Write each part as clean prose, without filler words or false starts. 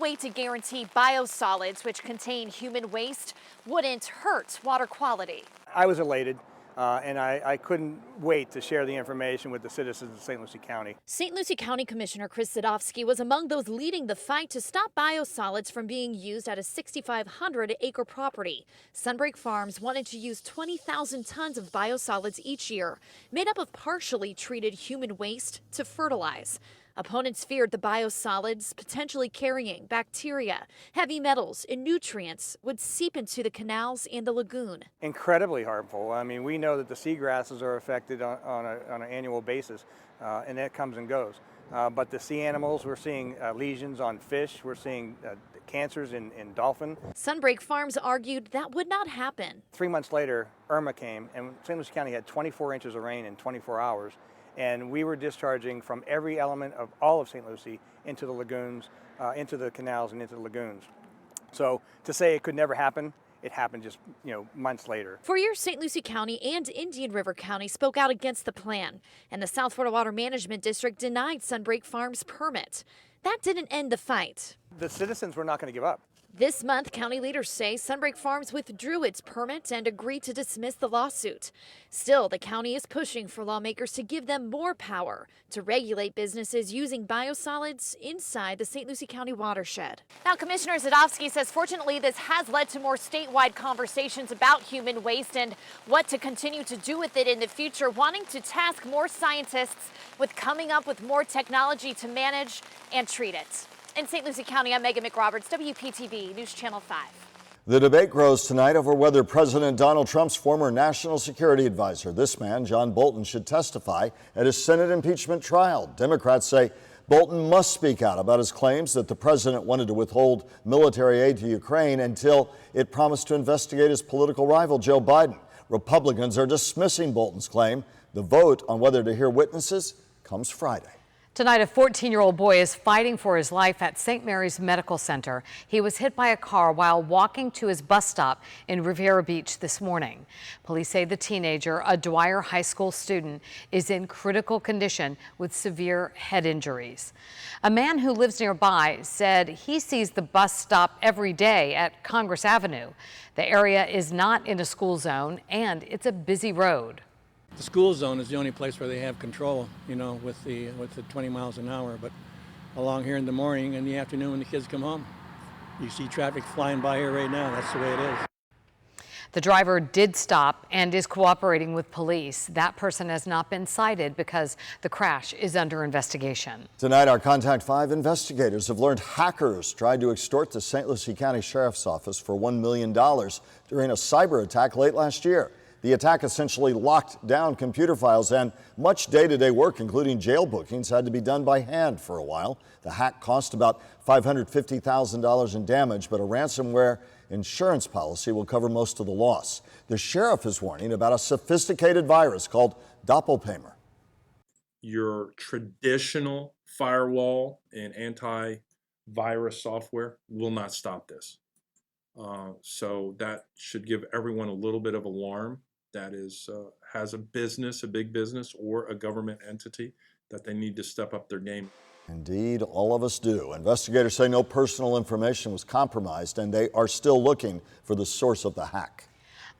way to guarantee biosolids, which contain human waste, wouldn't hurt water quality. I was elated. And I couldn't wait to share the information with the citizens of St. Lucie County. St. Lucie County Commissioner Chris Sadowski was among those leading the fight to stop biosolids from being used at a 6,500-acre property. Sunbreak Farms wanted to use 20,000 tons of biosolids each year, made up of partially treated human waste, to fertilize. Opponents feared the biosolids, potentially carrying bacteria, heavy metals, and nutrients, would seep into the canals and the lagoon. Incredibly harmful. I mean, we know that the seagrasses are affected on an annual basis, and that comes and goes. But the sea animals, we're seeing lesions on fish, we're seeing cancers in dolphin. Sunbreak Farms argued that would not happen. 3 months later, Irma came, and St. Lucie County had 24 inches of rain in 24 hours. And we were discharging from every element of all of St. Lucie into the lagoons, into the canals and into the lagoons. So to say it could never happen, it happened just, months later. For years, St. Lucie County and Indian River County spoke out against the plan, and the South Florida Water Management District denied Sunbreak Farms' permit. That didn't end the fight. The citizens were not going to give up. This month, county leaders say Sunbreak Farms withdrew its permit and agreed to dismiss the lawsuit. Still, the county is pushing for lawmakers to give them more power to regulate businesses using biosolids inside the St. Lucie County watershed. Now, Commissioner Sadowski says fortunately this has led to more statewide conversations about human waste and what to continue to do with it in the future, wanting to task more scientists with coming up with more technology to manage and treat it. In St. Lucie County, I'm Megan McRoberts, WPTV News Channel 5. The debate grows tonight over whether President Donald Trump's former national security advisor, this man, John Bolton, should testify at his Senate impeachment trial. Democrats say Bolton must speak out about his claims that the president wanted to withhold military aid to Ukraine until it promised to investigate his political rival, Joe Biden. Republicans are dismissing Bolton's claim. The vote on whether to hear witnesses comes Friday. Tonight, a 14-year-old boy is fighting for his life at St. Mary's Medical Center. He was hit by a car while walking to his bus stop in Riviera Beach this morning. Police say the teenager, a Dwyer High School student, is in critical condition with severe head injuries. A man who lives nearby said he sees the bus stop every day at Congress Avenue. The area is not in a school zone, and it's a busy road. The school zone is the only place where they have control, with the 20 miles an hour. But along here in the morning and the afternoon when the kids come home, you see traffic flying by here right now. That's the way it is. The driver did stop and is cooperating with police. That person has not been cited because the crash is under investigation. Tonight, our Contact 5 investigators have learned hackers tried to extort the St. Lucie County Sheriff's Office for $1 million during a cyber attack late last year. The attack essentially locked down computer files, and much day-to-day work, including jail bookings, had to be done by hand for a while. The hack cost about $550,000 in damage, but a ransomware insurance policy will cover most of the loss. The sheriff is warning about a sophisticated virus called Doppelganger. Your traditional firewall and antivirus software will not stop this. So that should give everyone a little bit of alarm. That is, has a big business or a government entity, that they need to step up their game. Indeed, all of us do. Investigators say no personal information was compromised, and they are still looking for the source of the hack.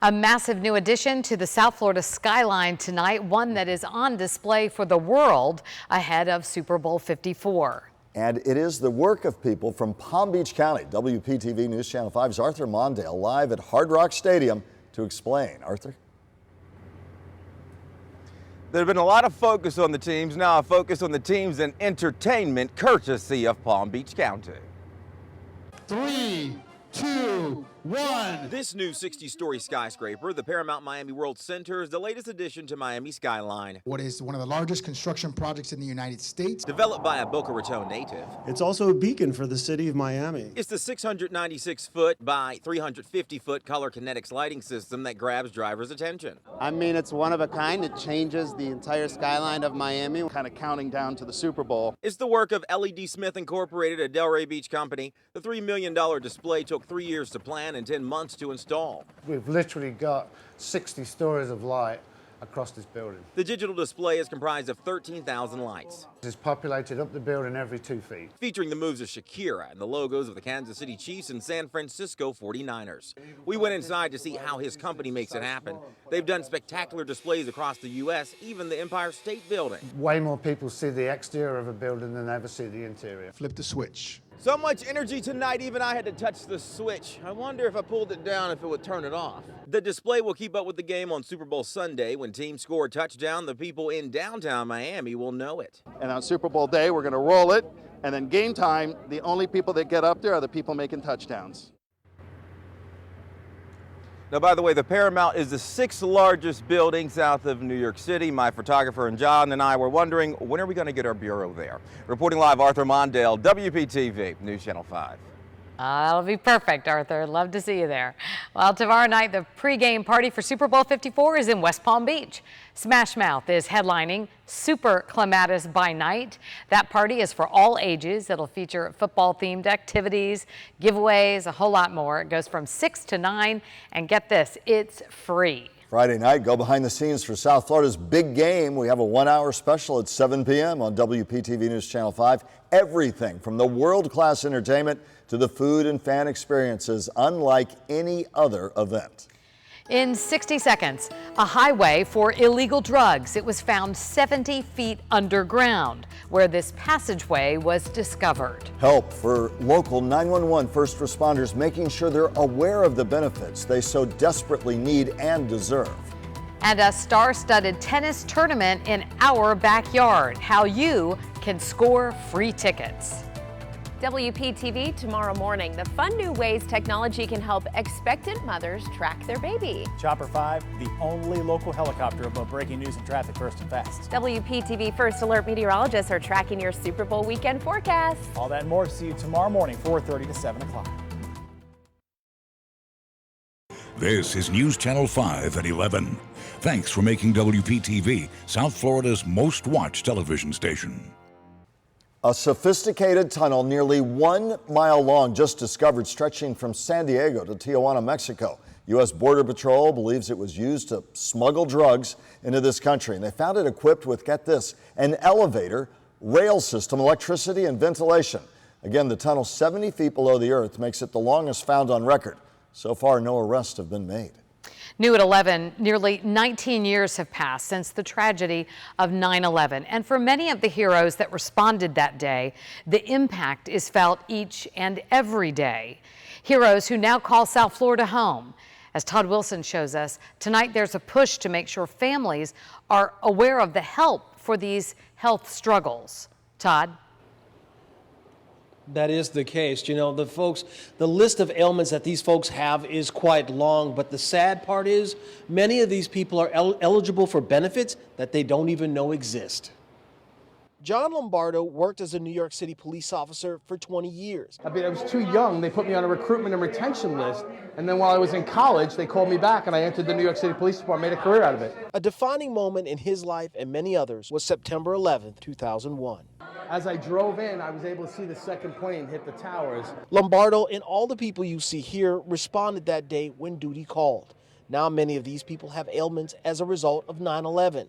A massive new addition to the South Florida skyline tonight, one that is on display for the world ahead of Super Bowl 54. And it is the work of people from Palm Beach County. WPTV News Channel 5's Arthur Mondale live at Hard Rock Stadium to explain. Arthur? There's been a lot of focus on the teams, now a focus on the teams and entertainment courtesy of Palm Beach County. 3, 2, 1. This new 60-story skyscraper, the Paramount Miami World Center, is the latest addition to Miami skyline. What is one of the largest construction projects in the United States. Developed by a Boca Raton native. It's also a beacon for the city of Miami. It's the 696-foot by 350-foot color kinetics lighting system that grabs drivers' attention. I mean, it's one of a kind. It changes the entire skyline of Miami, kind of counting down to the Super Bowl. It's the work of LED Smith Incorporated, a Delray Beach company. The $3 million display took 3 years to plan and 10 months to install. We've literally got 60 stories of light across this building. The digital display is comprised of 13,000 lights. It's populated up the building every 2 feet. Featuring the moves of Shakira and the logos of the Kansas City Chiefs and San Francisco 49ers. We went inside to see how his company makes it happen. They've done spectacular displays across the U.S., even the Empire State Building. Way more people see the exterior of a building than ever see the interior. Flip the switch. So much energy tonight, even I had to touch the switch. I wonder if I pulled it down if it would turn it off. The display will keep up with the game on Super Bowl Sunday. When teams score a touchdown, the people in downtown Miami will know it. And on Super Bowl day, we're going to roll it. And then game time, the only people that get up there are the people making touchdowns. Now, by the way, the Paramount is the 6th largest building south of New York City. My photographer and John and I were wondering, when are we going to get our bureau there? Reporting live, Arthur Mondale, WPTV, News Channel 5. That'll be perfect, Arthur. Love to see you there. Well, tomorrow night, the pregame party for Super Bowl 54 is in West Palm Beach. Smash Mouth is headlining Super Clematis by Night. That party is for all ages. It'll feature football-themed activities, giveaways, a whole lot more. It goes from 6 to 9, and get this, it's free. Friday night, go behind the scenes for South Florida's big game. We have a 1-hour special at 7 p.m. on WPTV News Channel 5. Everything from the world-class entertainment to the food and fan experiences unlike any other event. In 60 seconds, a highway for illegal drugs. It was found 70 feet underground, where this passageway was discovered. Help for local 911 first responders, making sure they're aware of the benefits they so desperately need and deserve. And a star-studded tennis tournament in our backyard. How you can score free tickets. WPTV tomorrow morning. The fun new ways technology can help expectant mothers track their baby. Chopper 5, the only local helicopter above breaking news and traffic first and fast. WPTV First Alert meteorologists are tracking your Super Bowl weekend forecast. All that and more. See you tomorrow morning, 4:30 to 7 o'clock. This is News Channel 5 at 11. Thanks for making WPTV South Florida's most watched television station. A sophisticated tunnel nearly 1 mile long just discovered, stretching from San Diego to Tijuana, Mexico. U.S. Border Patrol believes it was used to smuggle drugs into this country. And they found it equipped with, get this, an elevator, rail system, electricity, and ventilation. Again, the tunnel 70 feet below the earth makes it the longest found on record. So far, no arrests have been made. New at 11, nearly 19 years have passed since the tragedy of 9/11. And for many of the heroes that responded that day, the impact is felt each and every day. Heroes who now call South Florida home. As Todd Wilson shows us, tonight there's a push to make sure families are aware of the help for these health struggles. Todd? That is the case. You know, the list of ailments that these folks have is quite long, but the sad part is many of these people are eligible for benefits that they don't even know exist. John Lombardo worked as a New York City police officer for 20 years. I was too young. They put me on a recruitment and retention list. And then while I was in college, they called me back and I entered the New York City Police Department, made a career out of it. A defining moment in his life and many others was September 11th, 2001. As I drove in, I was able to see the second plane hit the towers. Lombardo and all the people you see here responded that day when duty called. Now many of these people have ailments as a result of 9/11.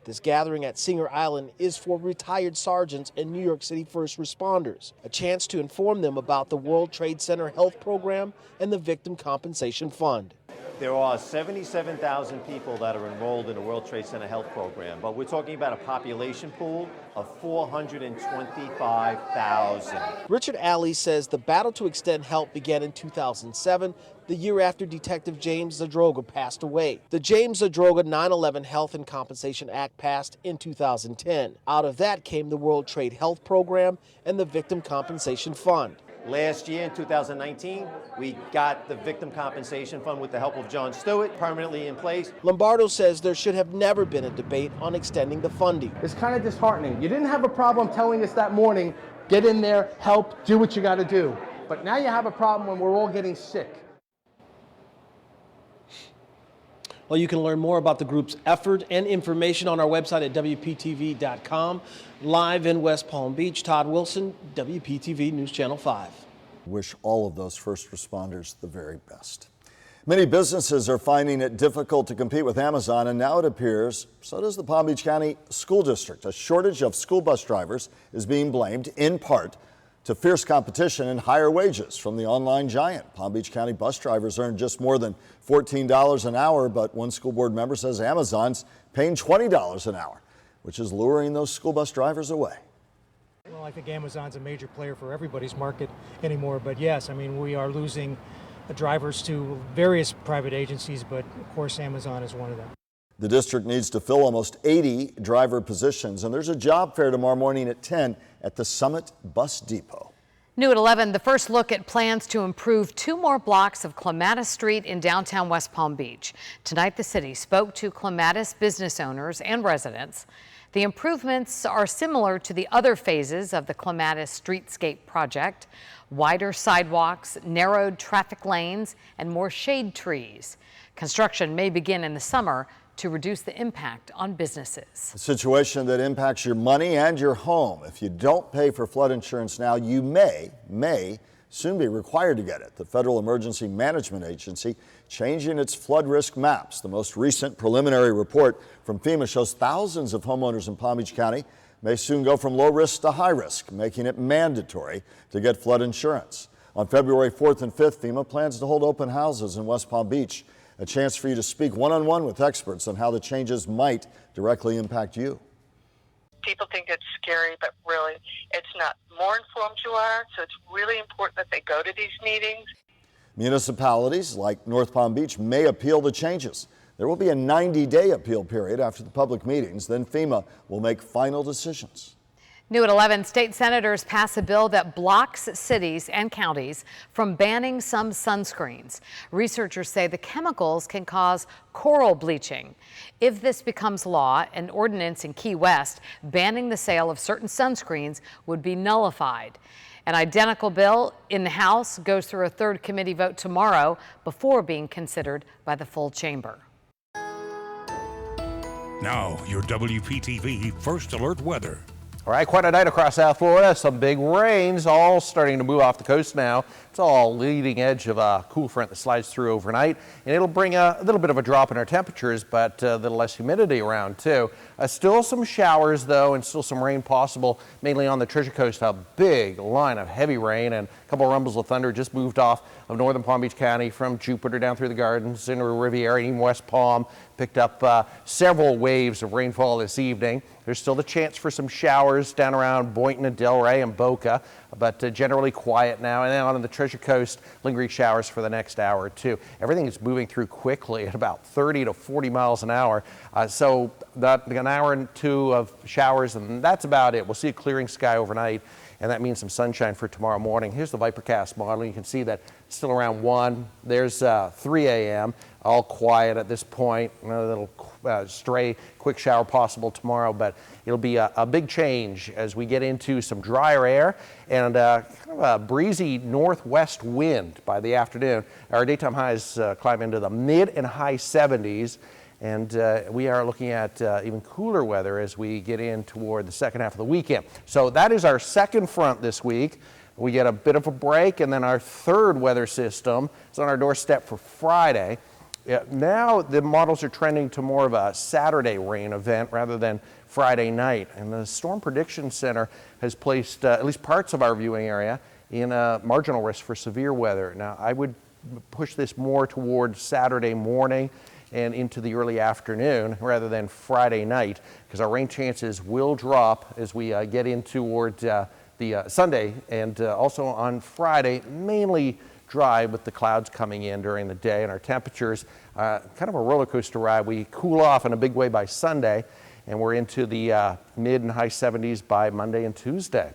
This gathering at Singer Island is for retired sergeants and New York City first responders, a chance to inform them about the World Trade Center Health Program and the Victim Compensation Fund. There are 77,000 people that are enrolled in the World Trade Center Health Program, but we're talking about a population pool of 425,000. Richard Alley says the battle to extend help began in 2007, the year after Detective James Zadroga passed away. The James Zadroga 9/11 Health and Compensation Act passed in 2010. Out of that came the World Trade Health Program and the Victim Compensation Fund. Last year, in 2019, we got the Victim Compensation Fund with the help of Jon Stewart permanently in place. Lombardo says there should have never been a debate on extending the funding. It's kind of disheartening. You didn't have a problem telling us that morning, get in there, help, do what you got to do. But now you have a problem when we're all getting sick. Well, you can learn more about the group's effort and information on our website at WPTV.com. Live in West Palm Beach, Todd Wilson, WPTV News Channel 5. Wish all of those first responders the very best. Many businesses are finding it difficult to compete with Amazon, and now it appears so does the Palm Beach County School District. A shortage of school bus drivers is being blamed in part to fierce competition and higher wages from the online giant. Palm Beach County bus drivers earn just more than $14 an hour, but one school board member says Amazon's paying $20 an hour, which is luring those school bus drivers away. Well, I think Amazon's a major player for everybody's market anymore, but yes, I mean, we are losing drivers to various private agencies, but of course Amazon is one of them. The district needs to fill almost 80 driver positions, and there's a job fair tomorrow morning at 10 at the Summit Bus Depot. New at 11, the first look at plans to improve 2 more blocks of Clematis Street in downtown West Palm Beach. Tonight, the city spoke to Clematis business owners and residents. The improvements are similar to the other phases of the Clematis Streetscape project: wider sidewalks, narrowed traffic lanes, and more shade trees. Construction may begin in the summer to reduce the impact on businesses. A situation that impacts your money and your home. If you don't pay for flood insurance now, you may soon be required to get it. The Federal Emergency Management Agency changing its flood risk maps. The most recent preliminary report from FEMA shows thousands of homeowners in Palm Beach County may soon go from low risk to high risk, making it mandatory to get flood insurance. On February 4th and 5th, FEMA plans to hold open houses in West Palm Beach, a chance for you to speak one-on-one with experts on how the changes might directly impact you. People think it's scary, but really it's not. More informed you are, so it's really important that they go to these meetings. Municipalities like North Palm Beach may appeal the changes. There will be a 90-day appeal period after the public meetings. Then FEMA will make final decisions. New at 11, state senators pass a bill that blocks cities and counties from banning some sunscreens. Researchers say the chemicals can cause coral bleaching. If this becomes law, an ordinance in Key West banning the sale of certain sunscreens would be nullified. An identical bill in the House goes through a third committee vote tomorrow before being considered by the full chamber. Now, your WPTV First Alert weather. All right, quite a night across South Florida. Some big rains, all starting to move off the coast now. It's all leading edge of a cool front that slides through overnight, and it'll bring a little bit of a drop in our temperatures, but a little less humidity around too. Still some showers though, and still some rain possible, mainly on the Treasure Coast. A big line of heavy rain and a couple of rumbles of thunder just moved off of northern Palm Beach County from Jupiter down through the Gardens into Riviera and even West Palm. Picked up several waves of rainfall this evening. There's still the chance for some showers down around Boynton and Delray and Boca, but generally quiet now. And then on the Treasure Coast, lingering showers for the next hour or two. Everything is moving through quickly at about 30 to 40 miles an hour. So an hour and two of showers, and that's about it. We'll see a clearing sky overnight, and that means some sunshine for tomorrow morning. Here's the Vipercast model. You can see that still around 1. There's 3 a.m. All quiet at this point. A little stray quick shower possible tomorrow, but it'll be a big change as we get into some drier air and kind of a breezy northwest wind by the afternoon. Our daytime highs climb into the mid and high 70s. And we are looking at even cooler weather as we get in toward the second half of the weekend. So that is our second front this week. We get a bit of a break, and then our third weather system is on our doorstep for Friday. Now the models are trending to more of a Saturday rain event rather than Friday night. And the Storm Prediction Center has placed at least parts of our viewing area in a marginal risk for severe weather. Now I would push this more towards Saturday morning and into the early afternoon rather than Friday night, because our rain chances will drop as we get in toward the Sunday, and also on Friday, mainly dry with the clouds coming in during the day, and our temperatures kind of a roller coaster ride. We cool off in a big way by Sunday, and we're into the mid and high 70s by Monday and Tuesday.